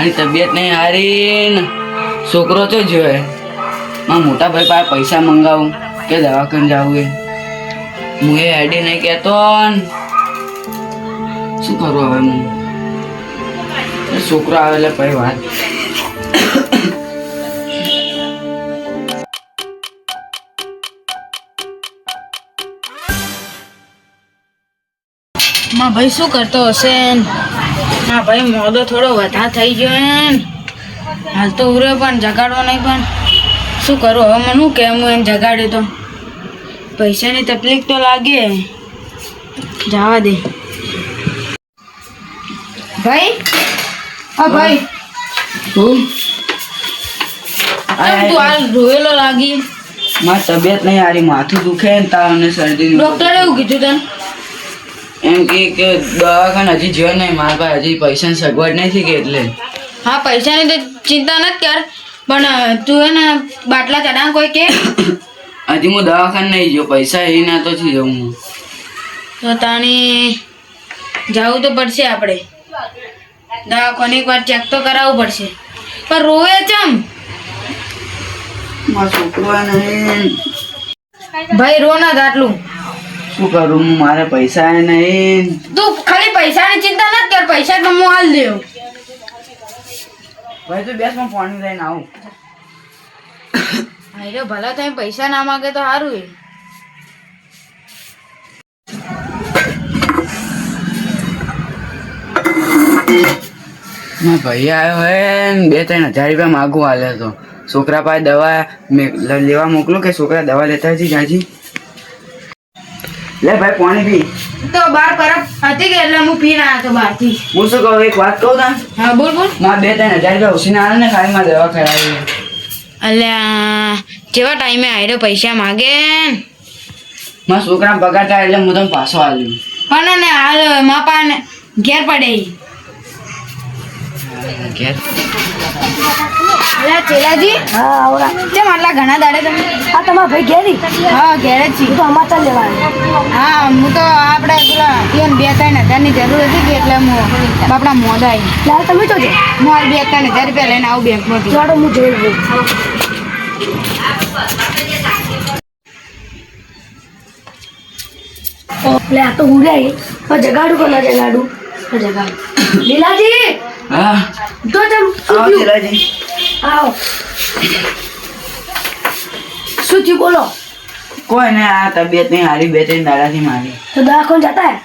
મારી તબિયત નહીં હારી ને છોકરો તો જોયે મારા મોટા ભાઈ પાસે પૈસા મંગાવું કે દવાખાને જવું એ હું એ આઈડી નહીં કહેતો શું કરું હવે હું છોકરો આવે એટલે પછી વાત માં ભાઈ શું કરતો હશે માં ભાઈ મોડો થોડો વધારે થઈ ગયો ને હાલ તો ઉરે પણ જગાડવો નહીં પણ શું કરું હવે મને શું કેમ હું એને જગાડ્યું તો પૈસાની તકલીફ તો લાગે જવા દે ભાઈ હા ભાઈ તું તું હાલ રોયેલો લાગી મારી તબિયત નહીં હારી માથું દુખે ને તાવ અને શરદી ડોક્ટરે એવું કીધું તને એમ કે દવાખાને હજી જોયો નહીં મારા પાસે હજી પૈસાની સગવડ નથી કે એટલે હા પૈસાની તો ચિંતા નથી કર પણ તું હે ને બાટલા ચડાવ કોઈ કે હજી હું દવાખાને નહીં ગયો પૈસા એ ના તો થી જવું હું તો તાણી જવું તો પડશે આપણે દવાખાને એકવાર ચેક તો કરાવવું પડશે પણ રોવે ચમ મારો છોકરો નહીં ભાઈ રો ના આટલું શું કરું હું મારે પૈસા નહીં તું ખાલી પૈસાની ચિંતા નથી કર પૈસા તો હું હાલ દેવ ભાઈ તું બેસ માં પાણી લઈને આવું અરે ભલા તમે પૈસા ના માગે તો સારું એ મારા ભાઈ આવ્યો હે ને 2-3 હજાર રૂપિયા માગું હાલે તો છોકરા પાસે દવા લેવા મોકલું કે છોકરા દવા લેતા હજી જાજી લે ભાઈ પાણી પી તો બાર પરબ હતી કે એટલે હું પીને આવ્યો તો બહારથી હું શું કહું એક વાત કહું તા હા બોલ બોલ મારા 2-3 હજાર રૂપિયા ઉછીને આવે ને ખાલી માં દવા કરાવી અલ્યા કેવા ટાઈમે આયરો પૈસા માગે મારા છોકરા પગાર થાય એટલે હું તમને પાછો આવ્યું પણ ને હાલ મા પાને ઘેર પડે ઘેર અલ્યા ચેલાજી હા આવડા કેમ આટલા ઘણા દાડે તમે આ તમારા ભાઈ ઘેરી હા ઘેર જ છીએ તો અમાર લેવાનું હા હું તો આપણે પેલા ઈવન 2-3 હજારની જરૂર હતી કે એટલે હું બાપડા મોડા આવી લાલ તમે તો જો હું હાલ 2-3 હજાર રૂપિયા લઈને આવું બેંકમાંથી જોડો હું જોઈ લઉં લે આ તો હું ગઈ જગાડું કે ના જગાડું જગાડું લીલાજી હા તો તમ આવો ચેલાજી આવો શું થયું બોલો કોઈ ને આ તબિયત નહીં હારી 2-3 દાડાથી મારી તો દવાખાને જતા હે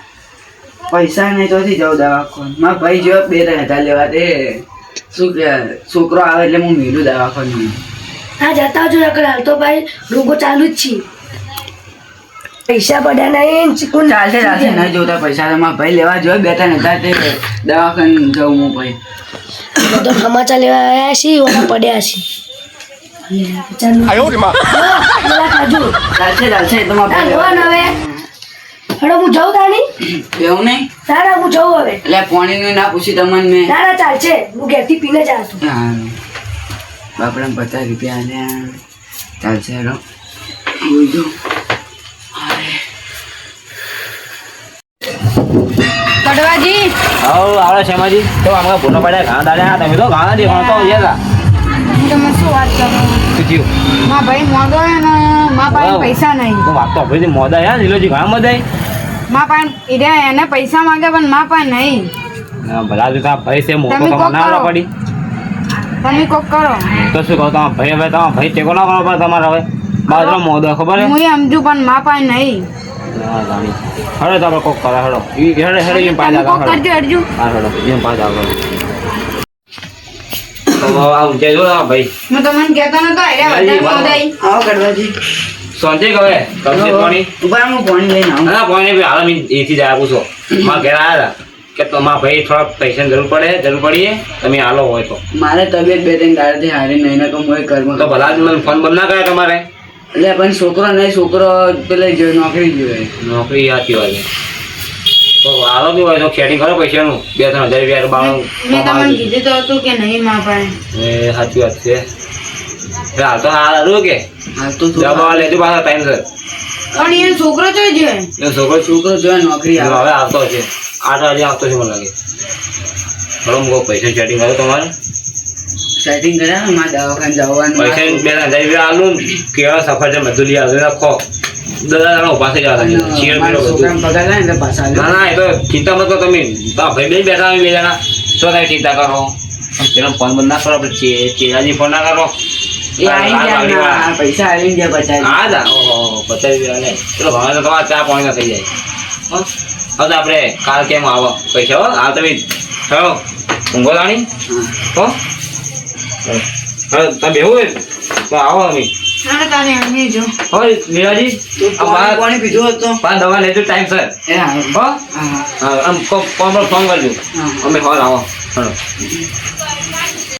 પૈસા નહીં તો જાઉં દવાખાને મારા ભાઈ જો 2-3 હજાર લેવા તે શું કે છોકરો આવે એટલે હું મેળું દવાખાને હા જતા જો નકર હાલ તો ભાઈ રોગો ચાલુ જ છે પૈસા પડ્યા નહીં ચીકુન ચાલશે નહીં જોતા પૈસા તો મારા ભાઈ લેવા જોઈએ 2-3 હજાર તે દવાખાને જવું હું ભાઈ બધો સમાચાર લેવા આવ્યા છીએ ઓના પડ્યા છે ચાલુ ચાલશે તો મારા ભાઈ હેડો હું જાઉં તાણી એવું નહીં તારા હું જાઉં હવે એટલે પાણીનું ના પૂછી તમને મેં તારા ચાલશે હું ઘેરથી પીને જ આવતો હા બાપડા 50 રૂપિયા આલ્યા ચાલશે હેડો બોલજો કડવાજી આવો આવડે શેમાજી તો આમાં ફોટો પાડ્યા ઘણા દાડ્યા તમે તો ઘણા દેખાણ તો ગયા હું તમને શું વાત કરું શું થયું મા ભાઈ મોડો હે ને મા પાસે પૈસા નહીં તો વાત તો આપણે મોદા યાર લીલોજી ઘણા મોદા મા પાસે એને પૈસા માંગે પણ મા પાસે નહીં ભલા દીધા ભાઈ છે મોટો તમે તો કોક ના કરો. પડી તમે કોક કરો તો શું કહું તમારા ભાઈ હવે તમારા ભાઈ ટેકો ના કરો પડે તમારે હવે બાજરો મોદો ખબર હે હું સમજુ પણ મા પાસે નહીં હા જાણી હડો તો આપણે કોક કરે હડો હેડે હેડે એમ પાછા તમે કોક કરજો અરજુ હા હડો એમ પાછા આગળ તો આવું જજો ભાઈ હું તમને કહેતો નતો આર્યા વધારે મોદાઈ આવો કડવાજી સોંજે કહે તમને પાણી ઉભા હું પાણી લઈને આવું ના પાણી હાલ અમે એથી જાય પૂછો મારા ઘરે આવ્યા કે તમારા ભાઈ થોડા પૈસાની જરૂર પડીએ તમે હાલો હોય તો મારે તબિયત 2-3 દાડાથી હારી નહીં ને હું ઘરમાં તો ભલા જ મને ફોન બંધ ના કરે તમારે એટલે પણ છોકરો નહીં છોકરો પેલે જો નોકરી જોઈએ નોકરી આતી હોય તો હાલો બી હોય તો ખેતી કરો પૈસાનું 2-3 હજાર રૂપિયા બાણું મેં તમને કીધું તો હતું કે નહીં મા પાસે એ સાચી વાત છે હાલ તો હાલ હારું કે હાલ તો જવા લેજો પાછા ટાઈમસર પણ એ છોકરો તો જોઈએ એ છોકરો છોકરો જોઈએ નોકરી આવે હવે આવતો છે 8 વાગે આવતો છે મને લાગે બરોબર પૈસા સેટિંગ કરો તમારે સેટિંગ કર્યા ને મારે દવાખાને જવાનું પૈસા 2,000 આલું ને કેળા સફરજન બધું લઈ આવજો રાખો દાદા ઉભા થઈ જવા શિયર મેળો બધું છોકરાને પગાર લાગે ને એટલે પાછા ના ના એ તો ચિંતા મત કરો તમે ભાઈ બે બેઠા અમે બે જણા શું તમે ચિંતા કરો પેલો ફોન બંધ ના કરો આપણે ચેરાજી ફોન ના કરો એ આવી ગયા ના, પૈસા આવી ગયા બચાવી હા દા ઓહો 50 ને ચલો ભાવે તો તમારે ચા પાણી ના થઈ જાય હો હવે તો આપણે કાલ કેમ આવો પૈસા હો હાલ તમે ચલો ઊંઘો રાણી હો હવે તમે બેહું હોય તો આવો અમે હા તારે અમે જો હો લીલાજી આ બાર પાણી પીધું હતું પાંચ દવા લેજો ટાઈમ સર એ હા હો હા આમ ફોન કરજો હા. અમે હોલ આવો ચલો